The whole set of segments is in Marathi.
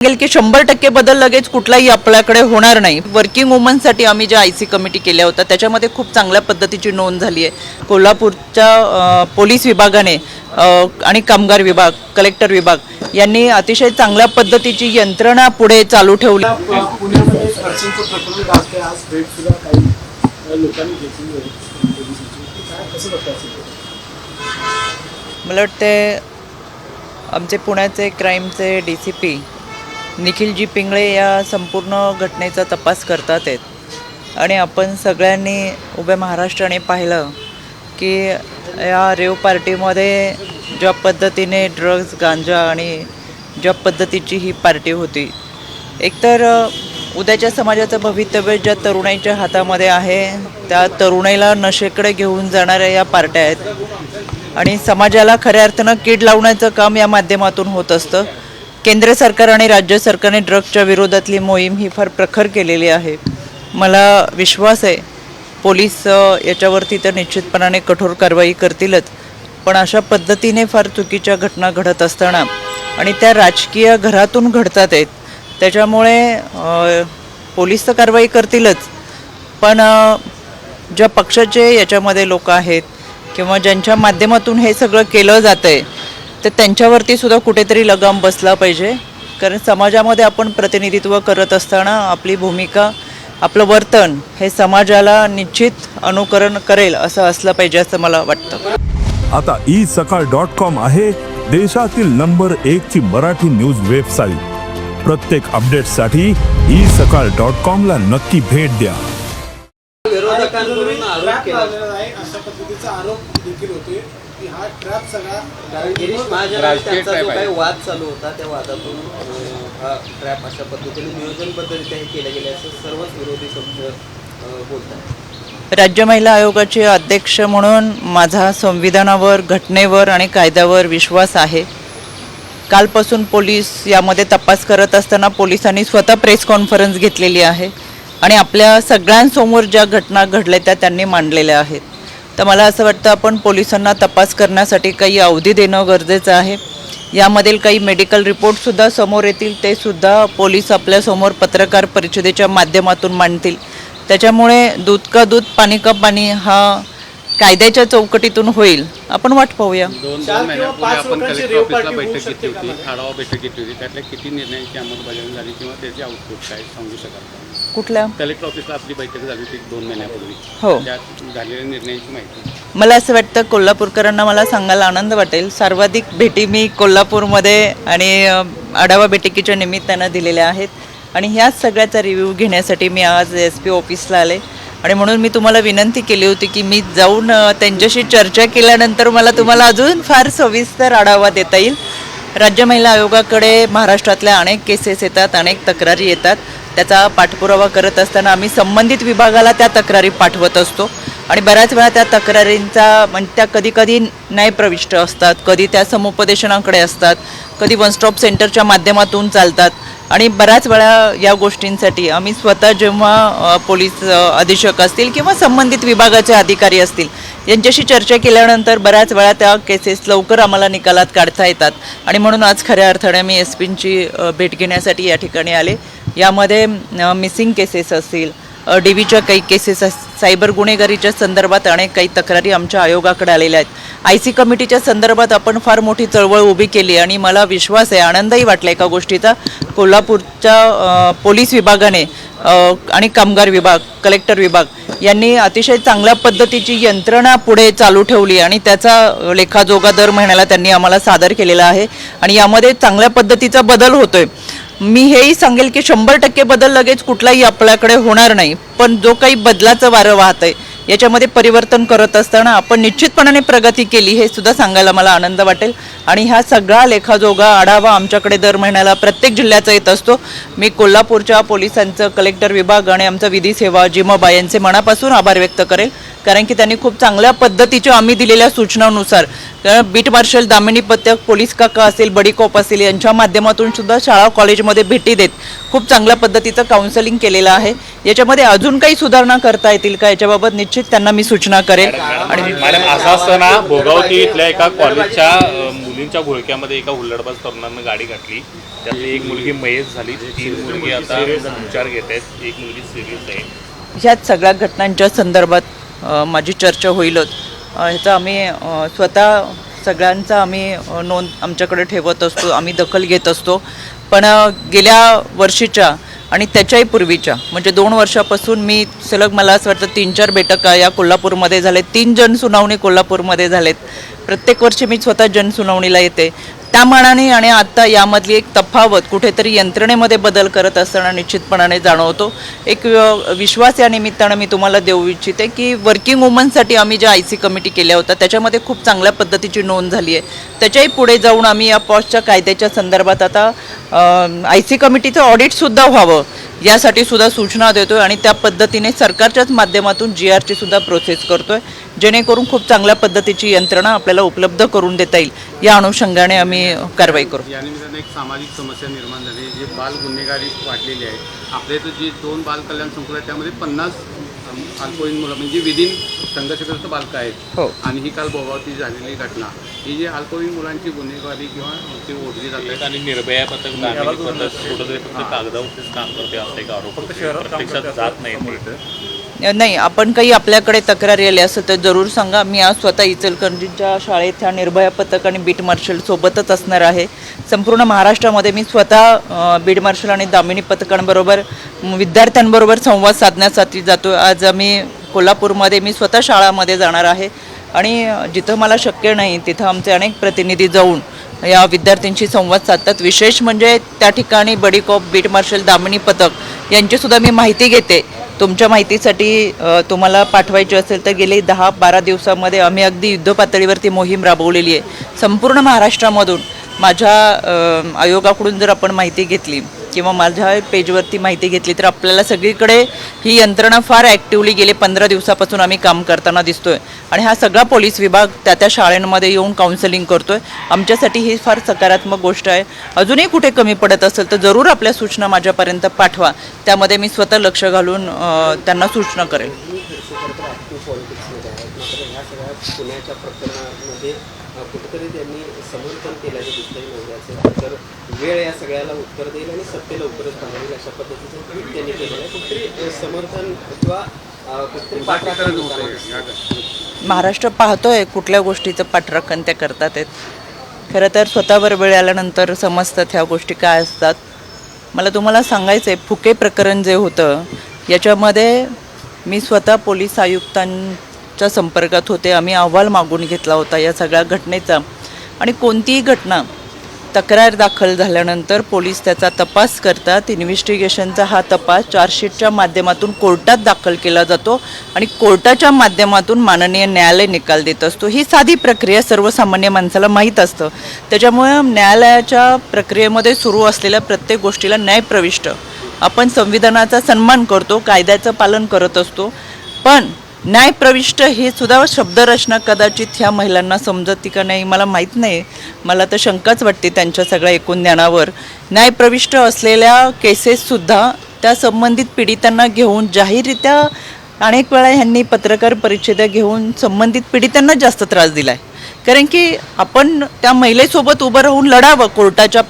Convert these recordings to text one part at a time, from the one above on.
सांगेल की 100% बदल लगेच कुठलाही आपल्याकडे होणार नाही। वर्किंग वुमनसाठी आम्ही ज्या आयसी कमिटी केल्या होत्या त्याच्यामध्ये खूप चांगल्या पद्धतीची नोंद झाली आहे। कोल्हापूरच्या पोलीस विभागाने आणि कामगार विभाग, कलेक्टर विभाग यांनी अतिशय चांगल्या पद्धतीची यंत्रणा पुढे चालू ठेवली। पुण्यामध्ये अर्चनचं प्रकरण गाजते आज भेट सुद्धा काही लोकांनी घेतली आहे पोलिसांची, काय कसं बघताय? मला वाटते आमचे पुण्याचे क्राईमचे DCP निखिलजी पिंगळे या संपूर्ण घटनेचा तपास करतात आहेत आणि आपण सगळ्यांनी उभ्या महाराष्ट्राने पाहिलं की या रेव पार्टीमध्ये ज्या पद्धतीने ड्रग्ज, गांजा आणि ज्या पद्धतीची ही पार्टी होती, एकतर उद्याच्या समाजाचं भवितव्य ज्या तरुणाईच्या हातामध्ये आहे त्या तरुणाईला नशेकडे घेऊन जाणाऱ्या या पार्ट्या आहेत आणि समाजाला खऱ्या अर्थानं कीड लावण्याचं काम या माध्यमातून होत असतं। केंद्र सरकार आणि राज्य सरकारने ड्रग्सच्या विरोधातली मोहीम ही फार प्रखर केलेली आहे। मला विश्वास आहे पोलीस याच्यावरती तर निश्चितपणाने कठोर कारवाई करतीलच, पण अशा पद्धतीने फार चुकीच्या घटना घडत असताना आणि त्या राजकीय घरातून घडतात आहेत, त्याच्यामुळे पोलीस तर कारवाई करतीलच, पण ज्या पक्षाचे याच्यामध्ये लोक आहेत किंवा ज्यांच्या माध्यमातून हे सगळं केलं जातं आहे तर त्यांच्यावरती सुद्धा कुठेतरी लगाम बसला पाहिजे। कारण समाजामध्ये आपण प्रतिनिधित्व करत असताना आपली भूमिका, आपलं वर्तन हे समाजाला निश्चित अनुकरण करेल असं असलं पाहिजे असं मला वाटतं। आता isakal.com आहे देशातील नंबर 1 ची मराठी न्यूज वेबसाईट। प्रत्येक अपडेटसाठी isakal.com ला नक्की भेट द्या। विरोधकांकडून आरोप केला आहे, अशा पद्धतीचा आरोप देखील होते की हा ट्रॅप सगळा गिरीश महाजनांचा जो काही वाद चालू होता त्या वादातून हा ट्रॅप अशा पद्धतीने नियोजनबद्धरित्या हे केले गेले असं सर्वच विरोधी पक्ष बोलतात। राज्य महिला आयोगाचे अध्यक्ष म्हणून माझा संविधानावर, घटनेवर आणि कायद्यावर विश्वास आहे। कालपासून पोलीस यामध्ये तपास करत असताना पोलिसांनी स्वतः प्रेस कॉन्फरन्स घेतलेली आहे आणि आपल्या सगळ्यांसमोर ज्या घटना घडल्या त्या त्यांनी मांडलेल्या आहेत। तर मला असं वाटतं आपण पोलिसांना तपास करण्यासाठी काही अवधी देणं गरजेचं आहे। यामधील काही मेडिकल रिपोर्टसुद्धा समोर येतील, ते सुद्धा पोलीस आपल्यासमोर पत्रकार परिषदेच्या माध्यमातून मांडतील। त्याच्यामुळे दूध का दूध, पाणी का पाणी हा कायद्याच्या चौकटीतून होईल, आपण वाट पाहूया। 2 महिन्यापूर्वी आपण कलेक्टर ऑफिसला बैठक घेतली होती, आढावा बैठक घेतली होती, त्यातल्या किती निर्णयांची अंमलबजावणी झाली किंवा त्याचे आउटपुट काय सांगू शकाल? कुठल्या कलेक्टर ऑफिसला आपली बैठक झाली होती 2 महिन्यापूर्वी, हो, त्यात झालेल्या निर्णयांची माहिती। मला असं वाटतं कोल्हापूरकरांना मला सांगायला आनंद वाटेल, सर्वाधिक भेटी मी कोल्हापूरमध्ये आणि आढावा बैठकीच्या निमित्तानं दिलेल्या आहेत आणि ह्याच सगळ्याचा रिव्ह्यू घेण्यासाठी मी आज SP ऑफिसला आले आणि म्हणून मी तुम्हाला विनंती केली होती की मी जाऊन त्यांच्याशी चर्चा केल्यानंतर मला तुम्हाला अजून फार सविस्तर आढावा देता येईल। राज्य महिला आयोगाकडे महाराष्ट्रातल्या अनेक केसेस येतात, अनेक तक्रारी येतात, त्याचा पाठपुरावा करत असताना आम्ही संबंधित विभागाला त्या तक्रारी पाठवत असतो आणि बऱ्याच वेळा त्या तक्रारींचा म्हणजे त्या कधी न्यायप्रविष्ट असतात, कधी त्या समुपदेशनाकडे असतात, कधी वन स्टॉप सेंटरच्या माध्यमातून चालतात आणि बऱ्याच वेळा या गोष्टींसाठी आम्ही स्वतः जेव्हा पोलीस अधीक्षक असतील किंवा संबंधित विभागाचे अधिकारी असतील यांच्याशी चर्चा केल्यानंतर बऱ्याच वेळा त्या केसेस लवकर आम्हाला निकालात काढता येतात आणि म्हणून आज खऱ्या अर्थाने मी SPंची भेट घेण्यासाठी या ठिकाणी आले। यामध्ये मिसिंग केसेस असतील, DVच्या काही केसेस, सायबर गुन्हेगारीच्या संदर्भात अनेक काही तक्रारी आमच्या आयोगाकडे आलेल्या आहेत। IC कमिटीच्या संदर्भात आपण फार मोठी चळवळ उभी केली आणि मला विश्वास आहे, आनंदही वाटला एका गोष्टीचा, कोल्हापूरच्या पोलीस विभागाने आणि कामगार विभाग, कलेक्टर विभाग यांनी अतिशय चांगल्या पद्धतीची यंत्रणा पुढे चालू ठेवली आणि त्याचा लेखाजोखा दर महिन्याला त्यांनी आम्हाला सादर केलेला आहे आणि यामध्ये चांगल्या पद्धतीचा बदल होतोय। मी हेही सांगेल की 100% बदल लगेच कुठलाही आपल्याकडे होणार नाही, पण जो काही बदलाचं वारं वाहत आहे याच्यामध्ये परिवर्तन करत असताना आपण निश्चितपणाने प्रगती केली हे सुद्धा सांगायला मला आनंद वाटेल आणि हा सगळा लेखाजोगा आढावा आमच्याकडे दर महिन्याला प्रत्येक जिल्ह्याचा येत असतो। मी कोल्हापूरच्या पोलिसांचं, कलेक्टर विभाग आणि आमचा विधी सेवा जिमबा यांचे मनापासून आभार व्यक्त करेल, कारण की त्यांनी खूप चांगल्या पद्धतीच्या आम्ही दिलेल्या सूचनानुसार बीट मार्शल दामिनी पथक, पोलीस काका असेल, बडीकॉप असेल यांच्या माध्यमातून सुद्धा शाळा कॉलेजमध्ये भेटी देत खूप चांगल्या पद्धतीचं काउन्सिलिंग केलेलं आहे। याच्यामध्ये अजून काही सुधारणा करता येतील का याच्याबाबत निश्चित त्यांना मी सूचना करेल। आणि मॅडम असा असताना भोगावती इथल्या एका कॉलेजच्या मुलींच्या घोळक्यामध्ये एका हुल्लडबाज तरुणानं गाडी घातली. त्यातली एक मुलगी मयत झाली, 3 मुलगी आता उपचार घेत आहेत, एक मुलगी सिरियस आहे. ह्याच सगळ्या घटनांच्या संदर्भात माझी चर्चा होईलच. ह्याचा आम्ही स्वतः सगळ्यांचा आम्ही नोंद आमच्याकडे ठेवत असतो, आम्ही दखल घेत असतो. पण गेल्या वर्षीच्या आणि त्याच्याही पूर्वीच्या म्हणजे 2 वर्षापासून मी सलग मला असं वाटतं 3-4 बैठका या कोल्हापूरमध्ये झालेत. 3 जनसुनावणी कोल्हापूरमध्ये झालेत. प्रत्येक वर्षी मी स्वतः जनसुनावणीला येते. त्या मानाने आणि आता यामधली एक तफावत कुठेतरी यंत्रणेमध्ये बदल करत असताना निश्चितपणाने जाणवतो. एक विश्वास या निमित्तानं मी तुम्हाला देऊ इच्छिते की वर्किंग वुमनसाठी आम्ही ज्या IC कमिटी केल्या होत्या त्याच्यामध्ये खूप चांगल्या पद्धतीची नोंद झाली आहे. त्याच्याही पुढे जाऊन आम्ही या पॉशच्या कायद्याच्या संदर्भात आता IC कमिटीचं ऑडिटसुद्धा व्हावं यासाठी सुद्धा सूचना देतो आहे आणि त्या पद्धतीने सरकारच्याच माध्यमातून GRची सुद्धा प्रोसेस करतो आहे, जेणेकरून खूप चांगल्या पद्धतीची यंत्रणा आपल्याला उपलब्ध करून देता येईल. या अनुषंगाने आम्ही कारवाई करू. या निमित्ताने एक सामाजिक समस्या निर्माण झाली, जी बाल गुन्हेगारी वाढलेली आहे. आपल्या इथं जी 2 बाल कल्याण संकुल आहे त्यामध्ये 50 अल्पवयीन मुलं म्हणजे विधीन संघर्षग्रस्त बालकं आहेत. हो. आणि ही काल भोगावती झालेली घटना, ही जी अल्पवयीन मुलांची गुन्हेगारी किंवा ती ओढली जाते आणि निर्भया पथक दामिनी पथक कुठंतरी फक्त कागदावरतीच काम करते असा एक आरोप प्रत्यक्षात जात नाही. नाही, आपण काही आपल्याकडे तक्रारी आली असेल तर जरूर सांगा. मी आज स्वतः इचलकरंजीच्या शाळेत ह्या निर्भया पथक आणि बीट मार्शल सोबतच असणार आहे. संपूर्ण महाराष्ट्रामध्ये मी स्वतः बीट मार्शल आणि दामिनी पथकांबरोबर विद्यार्थ्यांबरोबर संवाद साधण्यासाठी जातो. आज आम्ही कोल्हापूरमध्ये मी स्वतः शाळामध्ये जाणार आहे आणि जिथं मला शक्य नाही तिथं आमचे अनेक प्रतिनिधी जाऊन या विद्यार्थ्यांशी संवाद साधतात. विशेष म्हणजे त्या ठिकाणी buddy cop, beat marshal, Damini पथक यांचीसुद्धा मी माहिती घेते. तुमच्या माहितीसाठी तुम्हाला पाठवायची असेल तर गेले 10-12 दिवसामध्ये आम्ही अगदी युद्धपातळीवरती मोहीम राबवलेली आहे. संपूर्ण महाराष्ट्रामधून माझ्या आयोगाकडून जर आपण माहिती घेतली किंवा माझ्या पेजवरती माहिती घेतली तर आपल्याला सगळीकडे ही यंत्रणा फार ॲक्टिव्हली गेले 15 दिवसापासून आम्ही काम करताना दिसतोय आणि हा सगळा पोलीस विभाग त्या शाळांमध्ये येऊन काउन्सिलिंग करतोय. आमच्यासाठी ही फार सकारात्मक गोष्ट आहे. अजूनही कुठे कमी पडत असेल तर जरूर आपल्या सूचना माझ्यापर्यंत पाठवा. त्यामध्ये मी स्वतः लक्ष घालून त्यांना सूचना करेल. पुण्याच्या प्रकरणामध्ये कुठेतरी त्यांनी समर्थन केल्याचं दिसतंय नवऱ्याचं. तर वेळ या सगळ्याला उत्तर देईल आणि सत्य लवकरच पाहावी अशा पद्धतीचं ट्विट त्यांनी केलेलं आहे. कुठेतरी समर्थन किंवा कुठेतरी पाठराखण महाराष्ट्र पाहतोय कुठल्या गोष्टीचं पाठराखण त्या करतात आहेत. खरं तर स्वतःवर वेळ आल्यानंतर समजतात ह्या गोष्टी काय असतात. मला तुम्हाला सांगायचं आहे, फुके प्रकरण जे होतं याच्यामध्ये मी स्वतः पोलीस आयुक्तांच्या संपर्कात होते. आम्ही अहवाल मागून घेतला होता या सगळ्या घटनेचा आणि कोणतीही घटना तक्रार दाखल झाल्यानंतर पोलीस त्याचा तपास करतात. इन्व्हेस्टिगेशनचा हा तपास चार्जशीटच्या माध्यमातून कोर्टात दाखल केला जातो आणि कोर्टाच्या माध्यमातून माननीय न्यायालय निकाल देत असतो. ही साधी प्रक्रिया सर्वसामान्य माणसाला माहीत असतं. त्याच्यामुळे न्यायालयाच्या प्रक्रियेमध्ये सुरू असलेल्या प्रत्येक गोष्टीला न्यायप्रविष्ट आपण संविधानाचा सन्मान करतो, कायद्याचं पालन करत असतो. पण न्यायप्रविष्ट हे सुद्धा शब्दरचना कदाचित ह्या महिलांना समजती का नाही मला माहीत नाही. मला तर शंकाच वाटते त्यांच्या सगळ्या एकूण ज्ञानावर. न्यायप्रविष्ट असलेल्या केसेससुद्धा त्या संबंधित पीडितांना घेऊन जाहीररित्या अनेक वेळा ह्यांनी पत्रकार परिषदा घेऊन संबंधित पीडितांना जास्त त्रास दिला आहे. कारण की आपण त्या महिलेसोबत उभं राहून लढावं कोर्टाच्या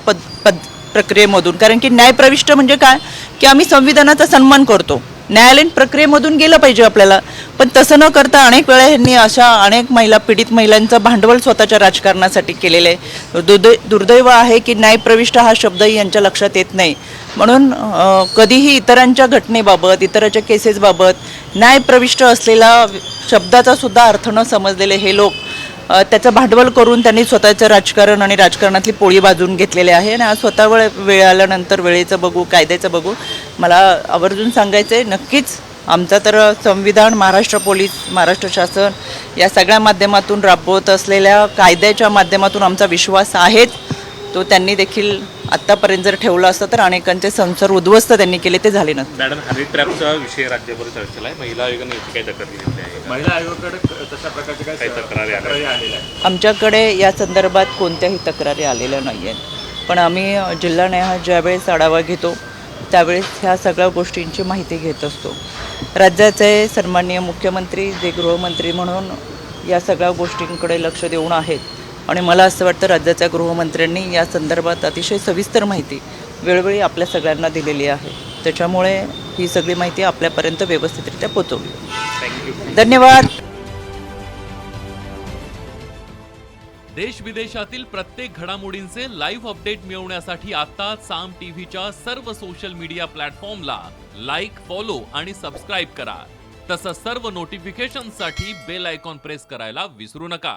प्रक्रियेमधून. कारण की न्यायप्रविष्ट म्हणजे काय की आम्ही संविधानाचा सन्मान करतो, न्यायालयीन प्रक्रियेमधून गेलं पाहिजे आपल्याला. पण तसं न करता अनेक वेळा ह्यांनी अशा अनेक पीडित महिलांचं भांडवल स्वतःच्या राजकारणासाठी केलेलं आहे. दुर्दैव आहे की न्यायप्रविष्ट हा शब्दही यांच्या लक्षात येत नाही. म्हणून कधीही इतरांच्या घटनेबाबत, इतरांच्या केसेसबाबत न्यायप्रविष्ट असलेला शब्दाचा सुद्धा अर्थ न समजलेले हे लोक त्याचं भांडवल करून त्यांनी स्वतःचं राजकारण आणि राजकारणातली पोळी बाजून घेतलेली आहे. आणि आज स्वतः वेळ आल्यानंतर वेळेचं बघू, कायद्याचं बघू. मला आवर्जून सांगायचं आहे, नक्कीच आमचा तर संविधान, महाराष्ट्र पोलीस, महाराष्ट्र शासन या सगळ्या माध्यमातून राबवत असलेल्या कायद्याच्या माध्यमातून आमचा विश्वास आहेच. तो त्यांनी देखील आत्तापर्यंत जर ठेवला असता तर अनेकांचे संसार उद्ध्वस्त त्यांनी केले, ते झाले नसते. मॅडम, हनी ट्रॅपचा विषय राज्यभर चर्चेला आहे. महिला आयोगाने काही तक्रार दिली आहे? महिला आयोगाकडे तशा प्रकारचे काही तक्रारी आलेल्या आहेत? आमच्याकडे या संदर्भात कोणत्याही तक्रारी आलेल्या नाही आहेत. पण आम्ही जिल्हा न्याय ज्यावेळेस आढावा घेतो त्यावेळेस ह्या सगळ्या गोष्टींची माहिती घेत असतो. राज्याचे सन्माननीय मुख्यमंत्री जे गृहमंत्री म्हणून या सगळ्या गोष्टींकडे लक्ष देऊन आहेत आणि मला असं वाटतं राज्याच्या गृहमंत्र्यांनी या संदर्भात अतिशय सविस्तर माहिती वेळोवेळी आपल्या सगळ्यांना दिलेली आहे. त्याच्यामुळे ही सगळी माहिती आपल्यापर्यंत व्यवस्थितरित्या पोहोचवली. थँक्यू. धन्यवाद. देश विदेशातील प्रत्येक घडामोडींचे लाईव्ह अपडेट मिळवण्यासाठी आता साम टीव्हीच्या सर्व सोशल मीडिया प्लॅटफॉर्मला लाईक, फॉलो आणि सबस्क्राईब करा. तसंच सर्व नोटिफिकेशनसाठी बेल आयकॉन प्रेस करायला विसरू नका.